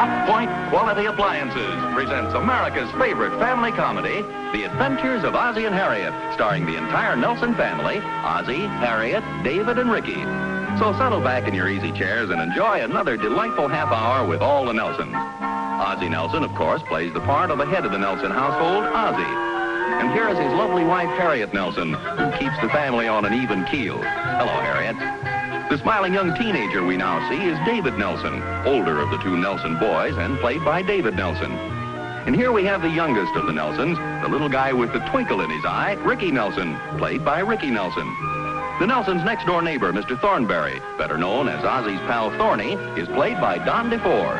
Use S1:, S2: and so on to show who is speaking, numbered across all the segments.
S1: Hotpoint Quality Appliances presents America's favorite family comedy, The Adventures of Ozzie and Harriet, starring the entire Nelson family, Ozzie, Harriet, David, and Ricky. So settle back in your easy chairs and enjoy another delightful half hour with all the Nelsons. Ozzie Nelson, of course, plays the part of the head of the Nelson household, Ozzie. And here is his lovely wife, Harriet Nelson, who keeps the family on an even keel. Hello, Harriet. The smiling young teenager we now see is David Nelson, older of the two Nelson boys and played by David Nelson. And here we have the youngest of the Nelsons, the little guy with the twinkle in his eye, Ricky Nelson, played by Ricky Nelson. The Nelsons' next-door neighbor, Mr. Thornberry, better known as Ozzie's pal Thorny, is played by Don DeFore.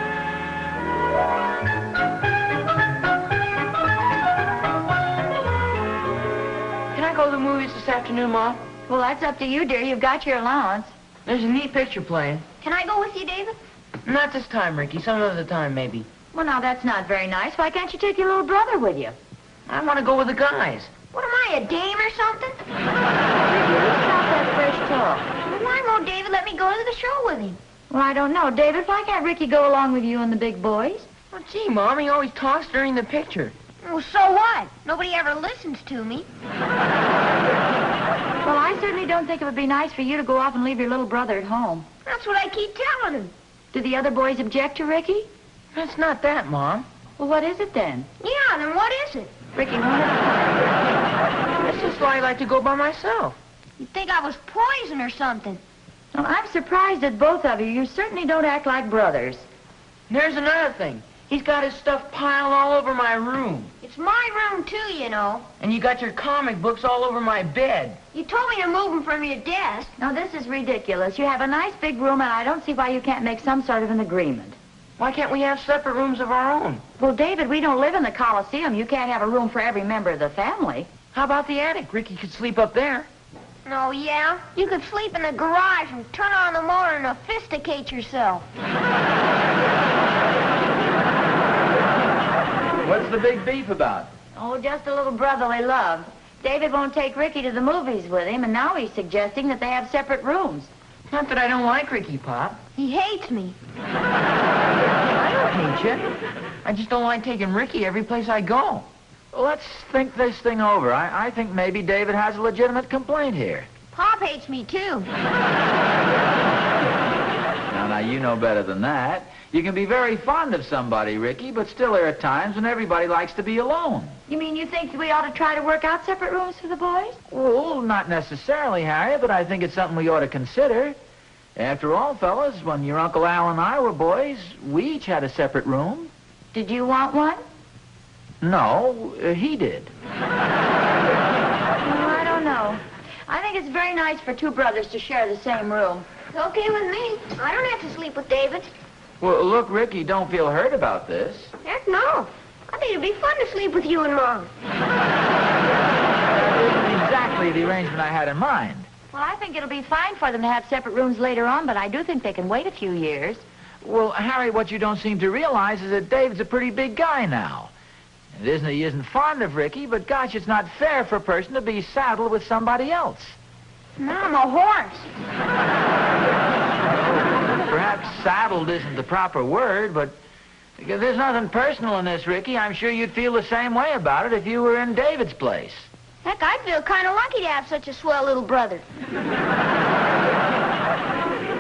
S2: Can I go to the movies this afternoon, Mom?
S3: Well, that's up to you, dear. You've got your allowance.
S2: There's a neat picture playing.
S4: Can I go with you, David?
S2: Not this time, Ricky. Some other time, maybe.
S3: Well, now, that's not very nice. Why can't you take your little brother with you?
S2: I want to go with the guys.
S4: What am I, a dame or something?
S3: Stop that fresh talk.
S4: Well, why won't David let me go to the show with him?
S3: Well, I don't know. David, why can't Ricky go along with you and the big boys?
S2: Well, gee, Mom, he always talks during the picture.
S4: Well, so what? Nobody ever listens to me.
S3: Well, I certainly don't think it would be nice for you to go off and leave your little brother at home.
S4: That's what I keep telling him.
S3: Do the other boys object to Ricky?
S2: It's not that, Mom.
S3: Well, what is it then?
S4: Yeah, then what is it?
S3: Ricky, one at a time.
S2: It's just I like to go by myself.
S4: You'd think I was poison or something.
S3: Well, I'm surprised at both of you. You certainly don't act like brothers.
S2: And there's another thing. He's got his stuff piled all over my room.
S4: It's my room, too, you know.
S2: And you got your comic books all over my bed.
S4: You told me to move them from your desk.
S3: Now, this is ridiculous. You have a nice big room, and I don't see why you can't make some sort of an agreement.
S2: Why can't we have separate rooms of our own?
S3: Well, David, we don't live in the Coliseum. You can't have a room for every member of the family.
S2: How about the attic? Ricky could sleep up there.
S4: Oh, yeah? You could sleep in the garage and turn on the motor and sophisticate yourself.
S5: What's the big beef about?
S3: Oh, just a little brotherly love. David won't take Ricky to the movies with him, and now he's suggesting that they have separate rooms.
S2: Not that I don't like Ricky, Pop.
S4: He hates me.
S2: I don't hate you. I just don't like taking Ricky every place I go.
S5: Well, let's think this thing over. I think maybe David has a legitimate complaint here.
S4: Pop hates me, too.
S5: Now, you know better than that. You can be very fond of somebody, Ricky, but still there are times when everybody likes to be alone.
S3: You mean you think we ought to try to work out separate rooms for the boys?
S5: Well, not necessarily, Harriet, but I think it's something we ought to consider. After all, fellas, when your Uncle Al and I were boys, we each had a separate room.
S3: Did you want one?
S5: No, he did.
S3: Well, I don't know. I think it's very nice for two brothers to share the same room.
S4: It's okay with me. I don't have to sleep with David.
S5: Well, look, Ricky, don't feel hurt about this.
S4: Heck no. I think it'd be fun to sleep with you and Mom.
S5: That isn't exactly the arrangement I had in mind.
S3: Well, I think it'll be fine for them to have separate rooms later on, but I do think they can wait a few years.
S5: Well, Harry, what you don't seem to realize is that David's a pretty big guy now. It isn't that he isn't fond of Ricky, but gosh, it's not fair for a person to be saddled with somebody else.
S4: No, I'm a horse.
S5: Perhaps saddled isn't the proper word, but there's nothing personal in this, Ricky. I'm sure you'd feel the same way about it if you were in David's place.
S4: Heck, I'd feel kind of lucky to have such a swell little brother.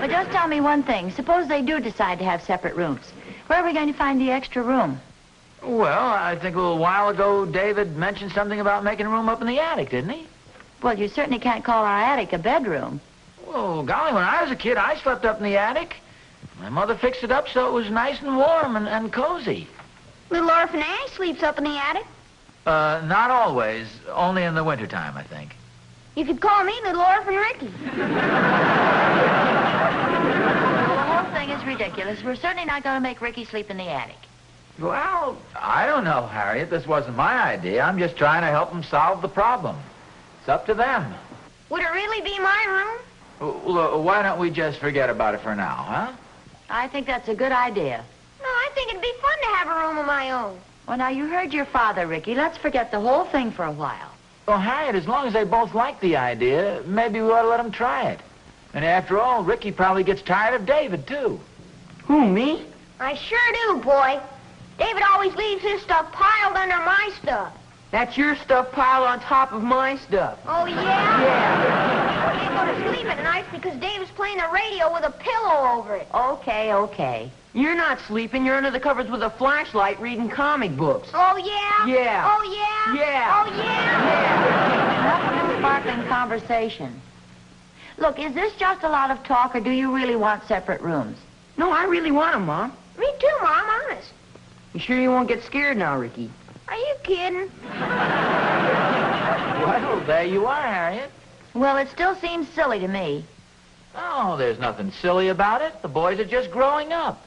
S3: But just tell me one thing. Suppose they do decide to have separate rooms. Where are we going to find the extra room?
S5: Well, I think a little while ago David mentioned something about making a room up in the attic, didn't he?
S3: Well, you certainly can't call our attic a bedroom.
S5: Well, golly, when I was a kid, I slept up in the attic. My mother fixed it up so it was nice and warm and cozy.
S4: Little orphan Annie sleeps up in the attic.
S5: Not always. Only in the wintertime, I think.
S4: You could call me Little Orphan Ricky.
S3: Well, the whole thing is ridiculous. We're certainly not going to make Ricky sleep in the attic.
S5: Well, I don't know, Harriet. This wasn't my idea. I'm just trying to help them solve the problem. It's up to them.
S4: Would it really be my room?
S5: Well, why don't we just forget about it for now, huh?
S3: I think that's a good idea.
S4: No, I think it'd be fun to have a room of my own.
S3: Well, now, you heard your father, Ricky. Let's forget the whole thing for a while.
S5: Well, Harriet, as long as they both like the idea, maybe we ought to let them try it. And after all, Ricky probably gets tired of David, too.
S2: Who, me?
S4: I sure do, boy. David always leaves his stuff piled under my stuff.
S2: That's your stuff piled on top of my stuff.
S4: Oh, yeah?
S2: Yeah.
S4: I can't go to sleep at night because David's playing the radio with a pillow over it.
S3: Okay, okay.
S2: You're not sleeping. You're under the covers with a flashlight reading comic books.
S4: Oh, yeah?
S2: Yeah.
S4: Oh, yeah?
S2: Yeah.
S4: Oh, yeah?
S3: Enough of this sparkling conversation. Look, is this just a lot of talk, or do you really want separate rooms?
S2: No, I really want them, Mom.
S4: Me too, Mom, honest.
S2: You sure you won't get scared now, Ricky?
S4: Are you kidding?
S5: Well, there you are, Harriet.
S3: Well, it still seems silly to me.
S5: Oh, there's nothing silly about it. The boys are just growing up.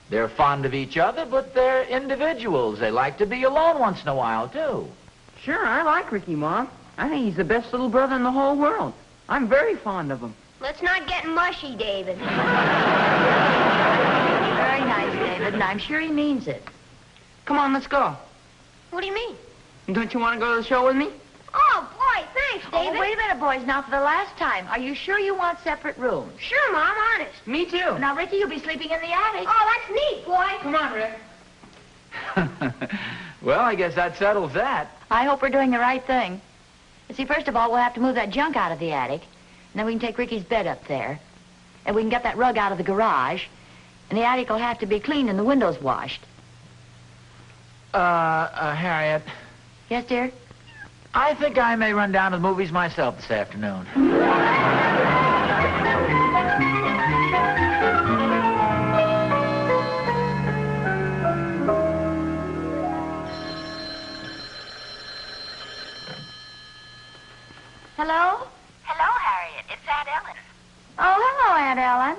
S5: They're fond of each other, but they're individuals. They like to be alone once in a while, too.
S2: Sure, I like Ricky, Mom. I think he's the best little brother in the whole world. I'm very fond of him.
S4: Let's not get mushy, David.
S3: Very nice, David, and I'm sure he means it.
S2: Come on, let's go.
S4: What do you mean?
S2: Don't you want to go to the show with me?
S4: Oh, boy, thanks, David.
S3: Oh, wait a minute, boys. Now, for the last time, are you sure you want separate rooms?
S4: Sure, Mom, honest.
S2: Me too.
S3: Now, Ricky, you'll be sleeping in the attic.
S4: Oh, that's neat, boy.
S2: Come on, Rick.
S5: Well, I guess that settles that.
S3: I hope we're doing the right thing. You see, first of all, we'll have to move that junk out of the attic, and then we can take Ricky's bed up there, and we can get that rug out of the garage, and the attic will have to be cleaned and the windows washed.
S5: Harriet,
S3: Yes, dear?
S5: I think I may run down to the movies myself this afternoon.
S3: Hello?
S6: Hello, Harriet. It's Aunt Ellen.
S3: Oh, hello, Aunt Ellen.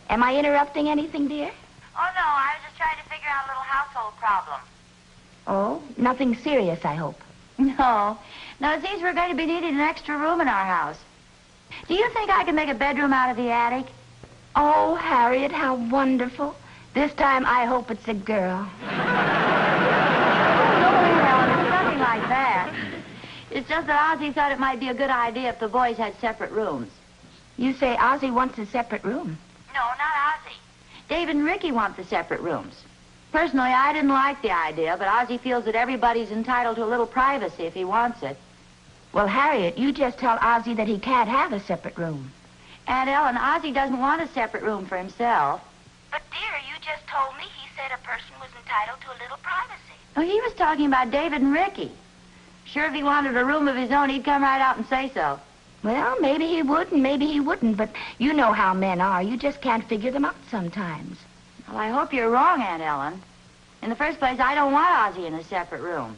S3: Am I interrupting anything, dear?
S6: Oh, no, I was just trying to figure out a little household problem.
S3: Oh, nothing serious, I hope. No. Now, it seems we're going to be needing an extra room in our house. Do you think I can make a bedroom out of the attic?
S6: Oh, Harriet, how wonderful. This time I hope it's a girl.
S3: Oh, no, Aunt Ellen, it's nothing like that. It's just that Ozzie thought it might be a good idea if the boys had separate rooms.
S6: You say Ozzie wants a separate room.
S3: No, not Ozzie. David and Ricky want the separate rooms. Personally, I didn't like the idea, but Ozzie feels that everybody's entitled to a little privacy if he wants it.
S6: Well, Harriet, you just tell Ozzie that he can't have a separate room.
S3: Aunt Ellen, Ozzie doesn't want a separate room for himself.
S6: But, dear, you just told me he said a person was entitled to a little privacy.
S3: Oh, he was talking about David and Ricky. Sure, if he wanted a room of his own, he'd come right out and say so.
S6: Well, maybe he would and maybe he wouldn't, but you know how men are. You just can't figure them out sometimes.
S3: Well, I hope you're wrong, Aunt Ellen. In the first place, I don't want Ozzie in a separate room,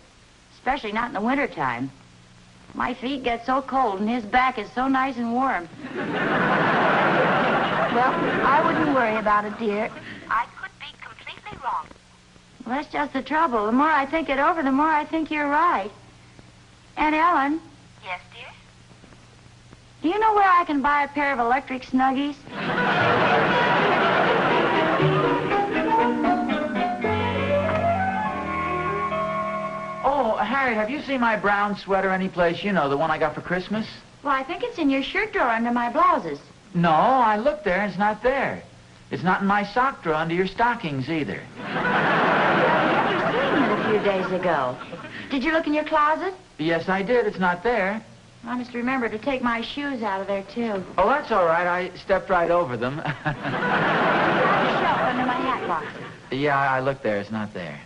S3: especially not in the wintertime. My feet get so cold and his back is so nice and warm.
S6: Well, I wouldn't worry about it, dear. I could be completely wrong.
S3: Well, that's just the trouble. The more I think it over, the more I think you're right. Aunt Ellen,
S6: Yes, dear?
S3: do you know where I can buy a pair of electric snuggies?
S5: Oh, Harriet, have you seen my brown sweater anyplace? You know, the one I got for Christmas?
S3: Well, I think it's in your shirt drawer under my blouses.
S5: No, I looked there and it's not there. It's not in my sock drawer under your stockings either.
S3: I remember seeing it a few days ago. Did you look in your closet?
S5: Yes, I did. It's not there.
S3: I must remember to take my shoes out of there, too.
S5: Oh, that's all right. I stepped right over them.
S3: On the shelf under my hat box.
S5: Yeah, I looked there. It's not there.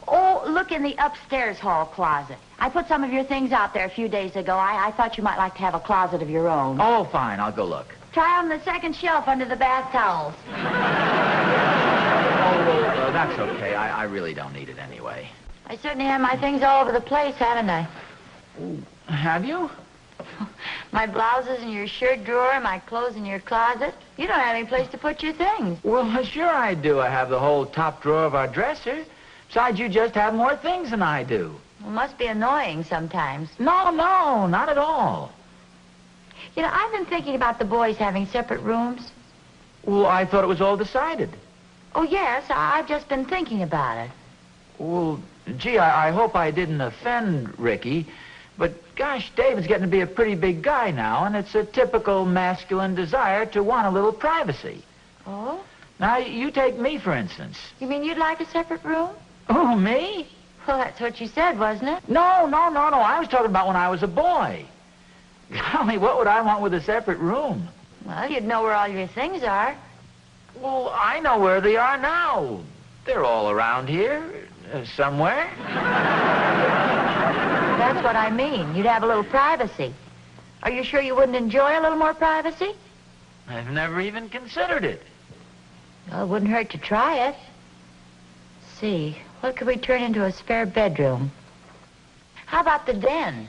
S3: Oh, look in the upstairs hall closet. I put some of your things out there a few days ago. I thought you might like to have a closet of your own.
S5: Oh, fine. I'll go look.
S3: Try on the second shelf under the bath towels.
S5: Oh, that's okay. I really don't need it anyway.
S3: I certainly have my things all over the place, haven't I?
S5: Have you?
S3: My blouses in your shirt drawer, my clothes in your closet. You don't have any place to put your things.
S5: Well, sure I do. I have the whole top drawer of our dresser. Besides, you just have more things than I do.
S3: It must be annoying sometimes.
S5: No, not at all.
S3: You know, I've been thinking about the boys having separate rooms.
S5: Well, I thought it was all decided.
S3: Oh, yes, I've just been thinking about it.
S5: Well, gee, I hope I didn't offend Ricky, but gosh, David's getting to be a pretty big guy now, and it's a typical masculine desire to want a little privacy.
S3: Oh?
S5: Now, you take me, for instance.
S3: You mean you'd like a separate room?
S5: Oh, me?
S3: Well, that's what you said, wasn't it?
S5: No. I was talking about when I was a boy. Golly, what would I want with a separate room?
S3: Well, you'd know where all your things are.
S5: Well, I know where they are now. They're all around here, somewhere.
S3: That's what I mean. You'd have a little privacy. Are you sure you wouldn't enjoy a little more privacy?
S5: I've never even considered it.
S3: Well, it wouldn't hurt to try it. See, what could we turn into a spare bedroom? How about the den?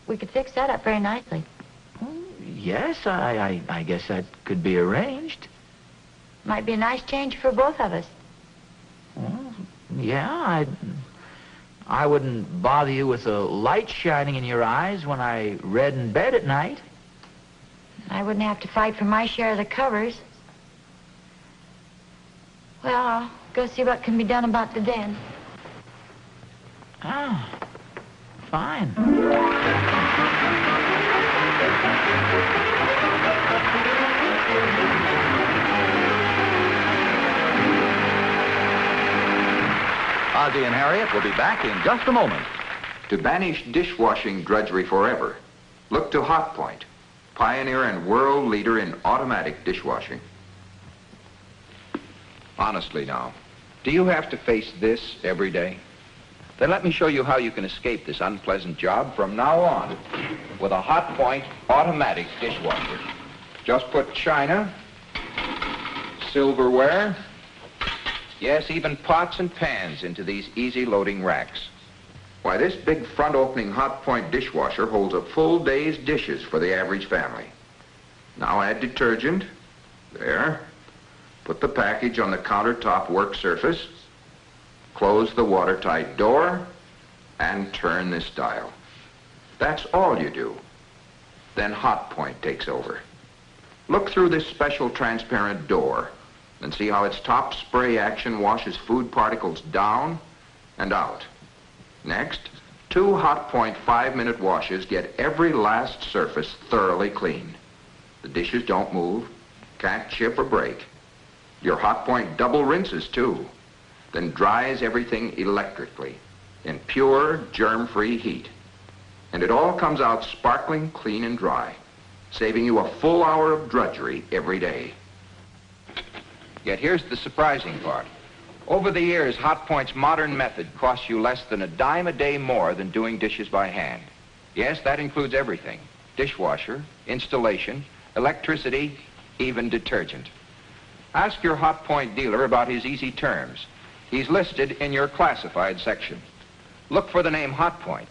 S3: We could fix that up very nicely.
S5: Yes, I guess that could be arranged.
S3: Might be a nice change for both of us.
S5: Well, yeah, I wouldn't bother you with a light shining in your eyes when I read in bed at night.
S3: I wouldn't have to fight for my share of the covers. Well, I'll go see what can be done about the den.
S5: Ah, fine.
S1: Ozzie and Harriet will be back in just a moment.
S7: To banish dishwashing drudgery forever, look to Hotpoint, pioneer and world leader in automatic dishwashing. Honestly now, do you have to face this every day? Then let me show you how you can escape this unpleasant job from now on with a Hotpoint automatic dishwasher. Just put china, silverware, yes, even pots and pans into these easy loading racks. Why, this big front opening Hotpoint dishwasher holds a full day's dishes for the average family. Now add detergent. There. Put the package on the countertop work surface. Close the watertight door and turn this dial. That's all you do. Then Hotpoint takes over. Look through this special transparent door and see how its top spray action washes food particles down and out. Next, 2 Hotpoint 5-minute washes get every last surface thoroughly clean. The dishes don't move, can't chip or break. Your Hotpoint double rinses too, then dries everything electrically in pure, germ-free heat. And it all comes out sparkling clean and dry, saving you a full hour of drudgery every day. Yet here's the surprising part. Over the years, Hotpoint's modern method costs you less than $0.10 a day more than doing dishes by hand. Yes, that includes everything. Dishwasher, installation, electricity, even detergent. Ask your Hotpoint dealer about his easy terms. He's listed in your classified section. Look for the name Hotpoint,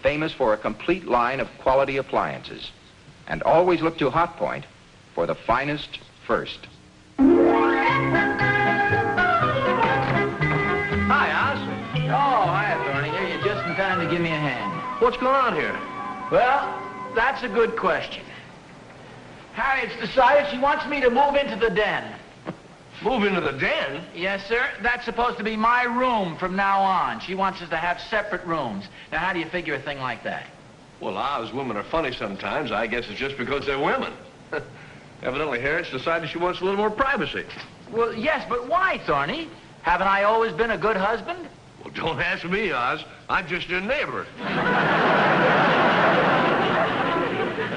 S7: famous for a complete line of quality appliances. And always look to Hotpoint for the finest first.
S5: Hi, Oz. Oh, hi, Thorny. Here, you're just in time to give me a hand.
S8: What's going on here?
S5: Well, that's a good question. Harriet's decided she wants me to move into the den.
S8: Move into the den?
S5: Yes, sir. That's supposed to be my room from now on. She wants us to have separate rooms. Now, how do you figure a thing like that?
S8: Well, Oz, women are funny sometimes. I guess it's just because they're women. Evidently, Harriet's decided she wants a little more privacy.
S5: Well, yes, but why, Thorny? Haven't I always been a good husband?
S8: Well, don't ask me, Oz. I'm just your neighbor.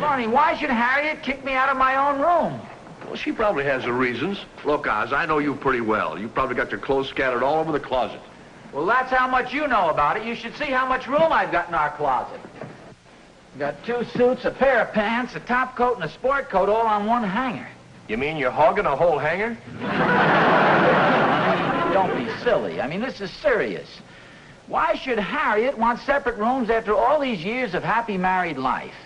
S5: Thorny, why should Harriet kick me out of my own room?
S8: Well, she probably has her reasons. Look, Oz, I know you pretty well. You probably got your clothes scattered all over the closet.
S5: Well, that's how much you know about it. You should see how much room I've got in our closet. I've got 2 suits, a pair of pants, a top coat, and a sport coat all on one hanger.
S8: You mean you're hogging a whole hanger?
S5: Don't be silly. I mean, this is serious. Why should Harriet want separate rooms after all these years of happy married life?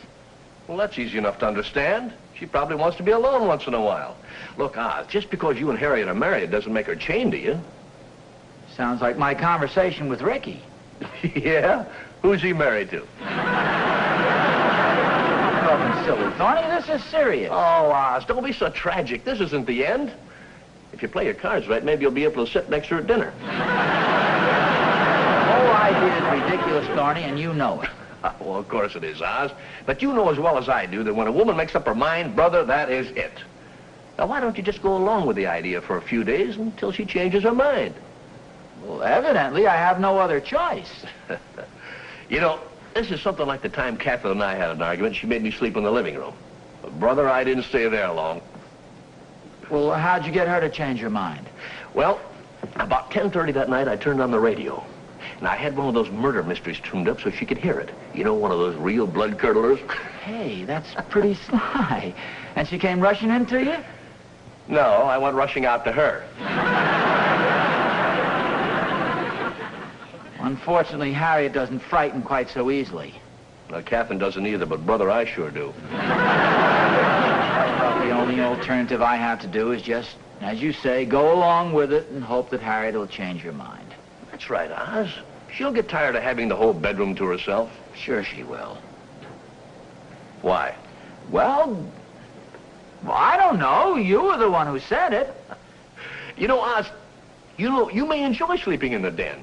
S8: Well, that's easy enough to understand. She probably wants to be alone once in a while. Look, Oz, just because you and Harriet are married doesn't make her chained to you.
S5: Sounds like my conversation with Ricky.
S8: Yeah? Who's he married to?
S5: Talking silly, Thorny. This is serious.
S8: Oh, Oz, don't be so tragic. This isn't the end. If you play your cards right, maybe you'll be able to sit next to her at dinner.
S5: The whole idea is ridiculous, Thorny, and you know it.
S8: Well, of course it is, Oz. But you know as well as I do that when a woman makes up her mind, brother, that is it. Now, why don't you just go along with the idea for a few days until she changes her mind?
S5: Well, evidently, I have no other choice.
S8: You know, this is something like the time Catherine and I had an argument. She made me sleep in the living room. But, brother, I didn't stay there long.
S5: Well, how'd you get her to change her mind?
S8: Well, about 10:30 that night, I turned on the radio. And I had one of those murder mysteries tuned up so she could hear it. You know, one of those real blood-curdlers?
S5: Hey, that's pretty sly. And she came rushing into you?
S8: No, I went rushing out to her.
S5: Unfortunately, Harriet doesn't frighten quite so easily.
S8: Now, Catherine doesn't either, but, brother, I sure do.
S5: Well, the only alternative I have to do is just, as you say, go along with it and hope that Harriet will change her mind.
S8: That's right, Oz. She'll get tired of having the whole bedroom to herself.
S5: Sure she will.
S8: Why?
S5: Well, I don't know. You were the one who said it.
S8: You know, Oz, you may enjoy sleeping in the den.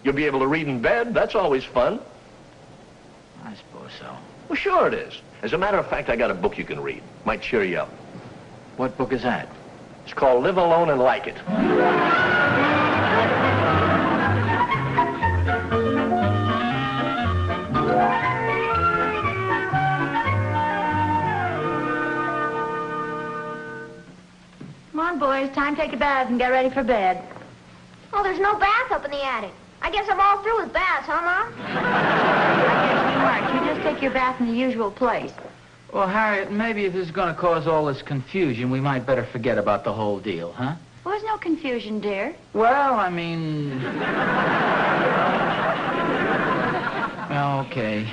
S8: You'll be able to read in bed. That's always fun.
S5: I suppose so.
S8: Well, sure it is. As a matter of fact, I got a book you can read. Might cheer you up.
S5: What book is that?
S8: It's called Live Alone and Like It.
S3: Come on, boys. Time to take a bath and get ready for bed.
S4: Oh, there's no bath up in the attic. I guess I'm all through with baths, huh, Mom?
S3: I guess you aren't. You just take your bath in the usual place.
S2: Well, Harriet, maybe if this is going to cause all this confusion, we might better forget about the whole deal, huh?
S3: Well, there's no confusion, dear.
S2: Well, I mean... Well, okay.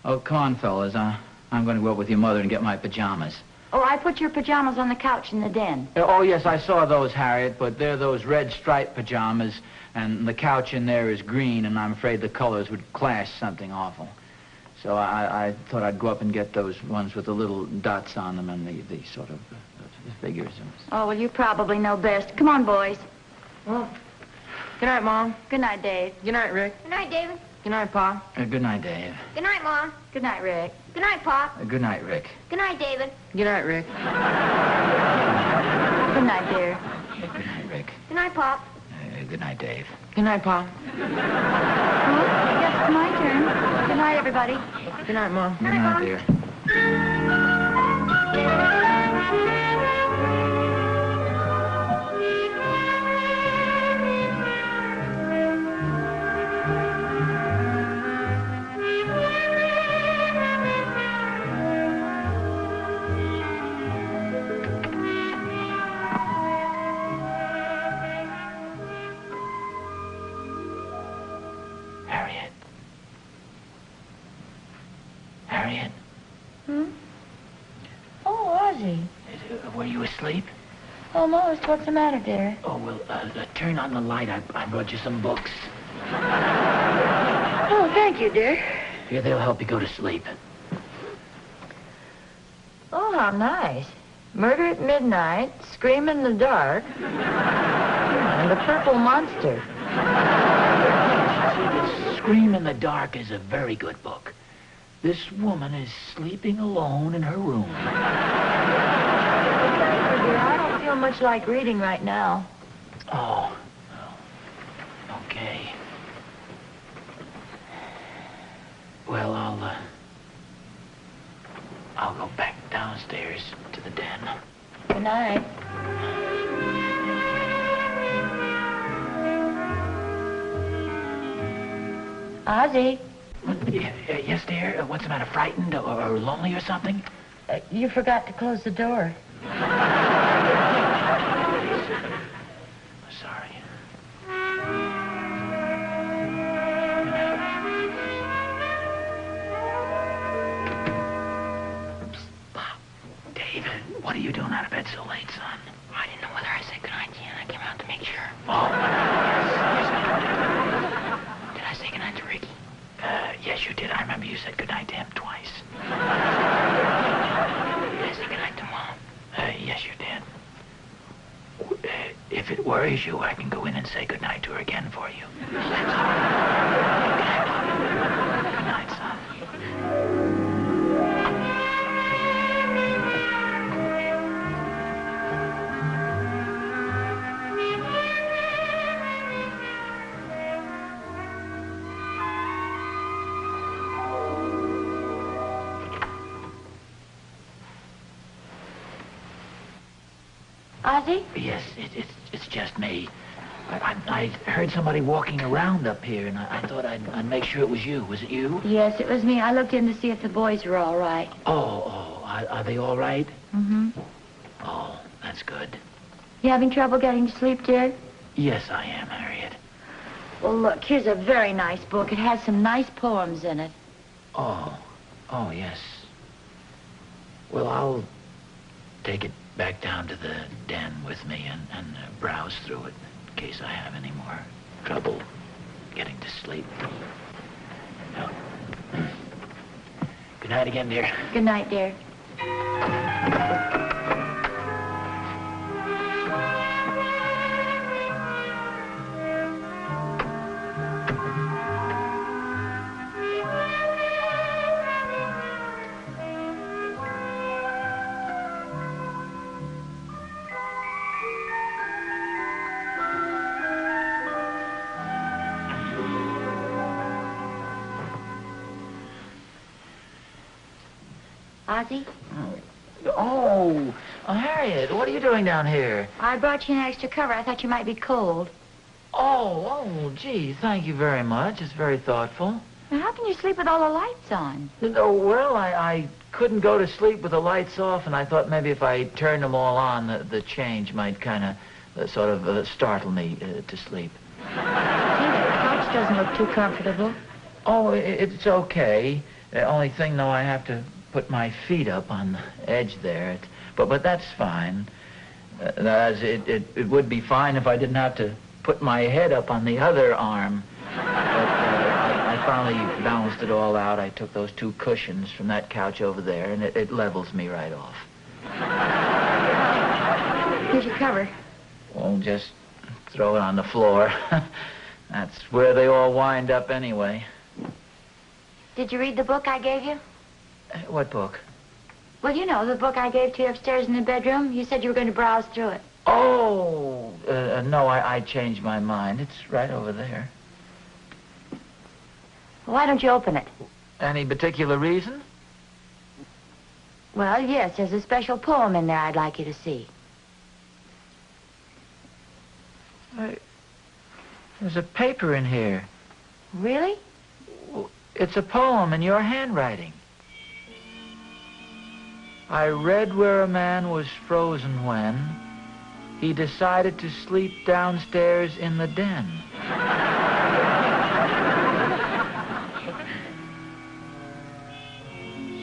S2: Oh, come on, fellas. I'm going to go up with your mother and get my pajamas.
S3: Oh, I put your pajamas on the couch in the den.
S2: Oh, yes, I saw those, Harriet, but they're those red striped pajamas, and the couch in there is green, and I'm afraid the colors would clash something awful. So I thought I'd go up and get those ones with the little dots on them and the sort of the figures.
S3: Oh, well, you probably know best. Come on, boys.
S2: Well, good night, Mom.
S3: Good night, Dave.
S2: Good night, Rick.
S4: Good night, David.
S2: Good night, Pa. Good night, Dave.
S4: Good night, Mom.
S3: Good night, Rick.
S4: Good night, Pop.
S2: Good night, Rick.
S4: Good night, David.
S2: Good night, Rick.
S3: Good night, dear.
S2: Good night, Rick.
S4: Good night, Pop.
S2: Good night, Dave.
S9: Good night, Pa.
S3: Well, I guess it's my turn. Good night, everybody.
S9: Good night, Mom.
S2: Good night, dear. Harriet?
S3: Hmm? Oh, Ozzie.
S5: Were you asleep?
S3: Almost. What's the matter, dear?
S5: Oh, well, turn on the light. I brought you some books.
S3: Oh, thank you, dear.
S5: Here, they'll help you go to sleep.
S3: Oh, how nice. Murder at Midnight, Scream in the Dark, and The Purple Monster.
S5: Scream in the Dark is a very good book. This woman is sleeping alone in her room.
S3: Thank you, dear. I don't feel much like reading right now.
S5: Oh. Okay. Well, I'll go back downstairs to the den.
S3: Good night. Ozzie.
S5: Yes, dear? What's the matter? Frightened or lonely or something?
S3: You forgot to close the door.
S5: Sorry. Pop. David, what are you doing out of bed so late, son?
S3: I didn't know whether I said goodnight to you, and I came out to make sure.
S5: Oh, yes.
S3: Did I say goodnight to Ricky?
S5: Yes, you did. I remember you said goodnight to him twice.
S3: Did I say goodnight to Mom?
S5: Yes, you did. If it worries you, I can go in and say goodnight to her again for you.
S3: That's all right.
S5: Good night, son.
S3: Ozzie?
S5: Yes, it's just me. I heard somebody walking around up here, and I thought I'd make sure it was you. Was it you?
S3: Yes, it was me. I looked in to see if the boys were all right.
S5: Are they all right?
S3: Mm-hmm.
S5: Oh, that's good.
S3: You having trouble getting to sleep, dear?
S5: Yes, I am, Harriet.
S3: Well, look, here's a very nice book. It has some nice poems in it.
S5: Oh, yes. Well, I'll take it back down to the den with me and browse through it in case I have any more trouble getting to sleep. Now, good night again, dear.
S3: Good night, dear. Ozzie?
S5: Oh, Harriet, what are you doing down here?
S3: I brought you an extra cover. I thought you might be cold.
S5: Gee, thank you very much. It's very thoughtful.
S3: Now, how can you sleep with all the lights on?
S5: Oh, well, I couldn't go to sleep with the lights off, and I thought maybe if I turned them all on, the change might kind of sort of startle me to sleep.
S3: Gee, that couch doesn't look too comfortable.
S5: Oh, it's okay. The only thing, though, I have to put my feet up on the edge there. But that's fine. It would be fine if I didn't have to put my head up on the other arm. But I finally balanced it all out. I took those two cushions from that couch over there, and it levels me right off.
S3: Here's your cover.
S5: Well, just throw it on the floor. That's where they all wind up anyway.
S3: Did you read the book I gave you?
S5: What book?
S3: Well, you know, the book I gave to you upstairs in the bedroom. You said you were going to browse through it.
S5: Oh, no, I changed my mind. It's right over there.
S3: Why don't you open it?
S5: Any particular reason?
S3: Well, yes, there's a special poem in there I'd like you to see.
S5: There's a paper in here.
S3: Really?
S5: It's a poem in your handwriting. I read where a man was frozen when he decided to sleep downstairs in the den.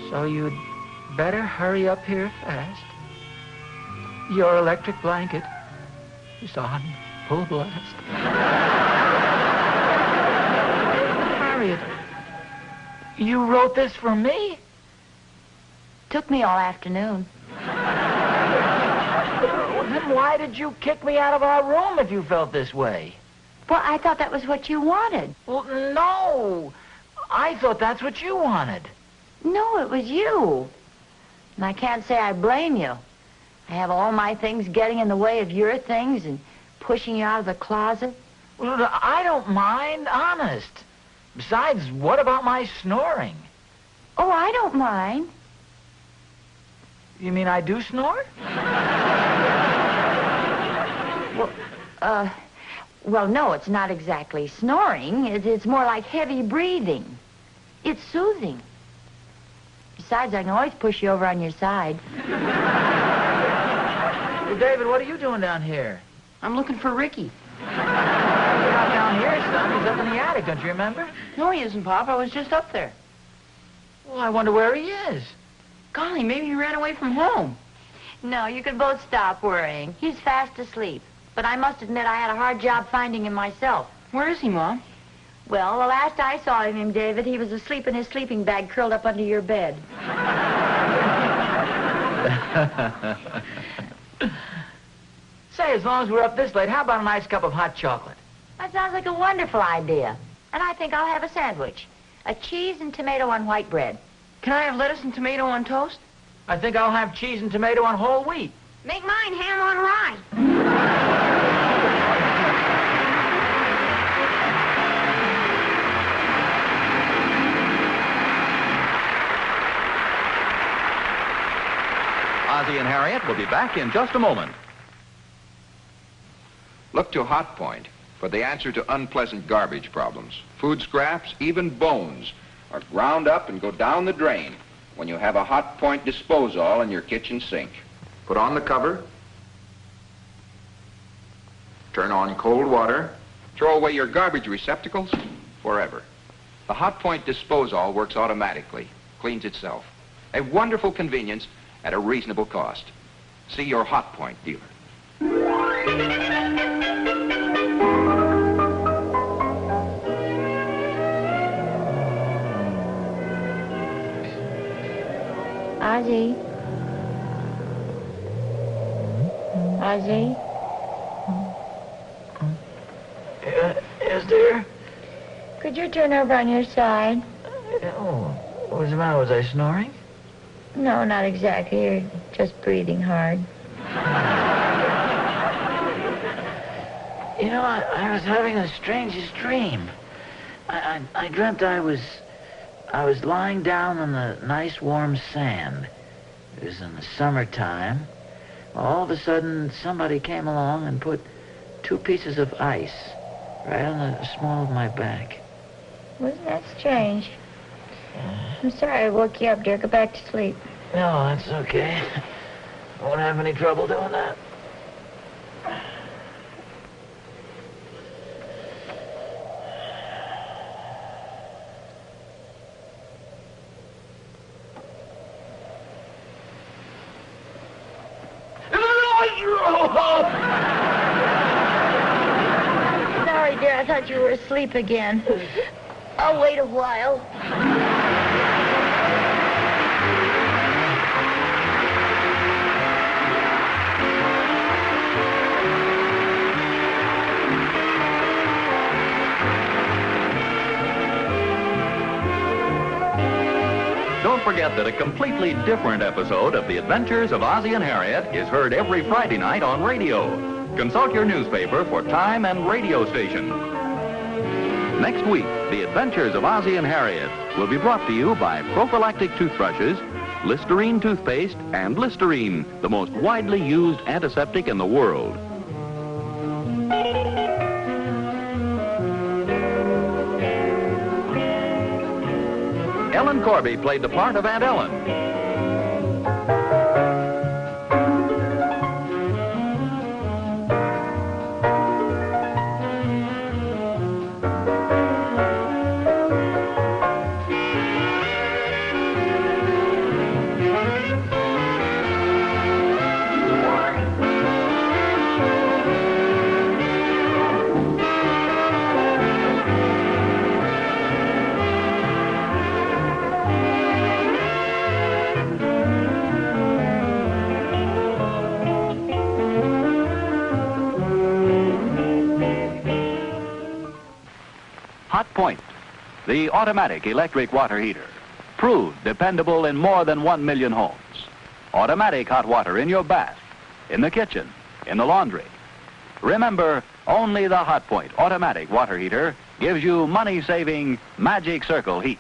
S5: So you'd better hurry up here fast. Your electric blanket is on full blast. Harriet, you wrote this for me?
S3: Took me all afternoon.
S5: Then why did you kick me out of our room if you felt this way?
S3: Well, I thought that was what you wanted.
S5: Well, no. I thought that's what you wanted.
S3: No, it was you. And I can't say I blame you. I have all my things getting in the way of your things and pushing you out of the closet.
S5: Well, I don't mind, honest. Besides, what about my snoring?
S3: Oh, I don't mind.
S5: You mean I do snore?
S3: Well, no, it's not exactly snoring. It's more like heavy breathing. It's soothing. Besides, I can always push you over on your side.
S5: Well, David, what are you doing down here?
S9: I'm looking for Ricky.
S5: You're not down here, son. He's up in the attic, don't you remember?
S9: No, he isn't, Pop. I was just up there.
S5: Well, I wonder where he is.
S9: Golly, maybe he ran away from home.
S3: No, you can both stop worrying. He's fast asleep. But I must admit I had a hard job finding him myself.
S9: Where is he, Mom?
S3: Well, the last I saw of him, David, he was asleep in his sleeping bag curled up under your bed.
S5: Say, as long as we're up this late, how about a nice cup of hot chocolate?
S3: That sounds like a wonderful idea. And I think I'll have a sandwich. A cheese and tomato on white bread.
S9: Can I have lettuce and tomato on toast?
S5: I think I'll have cheese and tomato on whole wheat.
S4: Make mine ham on rye.
S1: Ozzie and Harriet will be back in just a moment.
S7: Look to Hotpoint for the answer to unpleasant garbage problems. Food scraps, even bones, are ground up and go down the drain when you have a Hotpoint disposal in your kitchen sink. Put on the cover, turn on cold water, throw away your garbage receptacles forever. The Hotpoint disposal works automatically, cleans itself. A wonderful convenience at a reasonable cost. See your Hotpoint dealer.
S3: Ozzie? Ozzie?
S5: Yes, dear?
S3: Could you turn over on your side?
S5: Oh, what was the matter? Was I snoring?
S3: No, not exactly. You're just breathing hard.
S5: You know, I was having the strangest dream. I dreamt I was lying down on the nice warm sand. It was in the summertime. All of a sudden, somebody came along and put 2 pieces of ice right on the small of my back.
S3: Wasn't that strange? I'm sorry I woke you up, dear. Go back to sleep.
S5: No, that's okay. I won't have any trouble doing that.
S3: Sorry, dear. I thought you were asleep again. I'll wait a while.
S1: Don't forget that a completely different episode of The Adventures of Ozzie and Harriet is heard every Friday night on radio. Consult your newspaper for time and radio station. Next week, The Adventures of Ozzie and Harriet will be brought to you by prophylactic toothbrushes, Listerine toothpaste, and Listerine, the most widely used antiseptic in the world. Ellen Corby played the part of Aunt Ellen. Hotpoint, the automatic electric water heater. Proved dependable in more than 1 million homes. Automatic hot water in your bath, in the kitchen, in the laundry. Remember, only the Hotpoint automatic water heater gives you money-saving magic circle heat.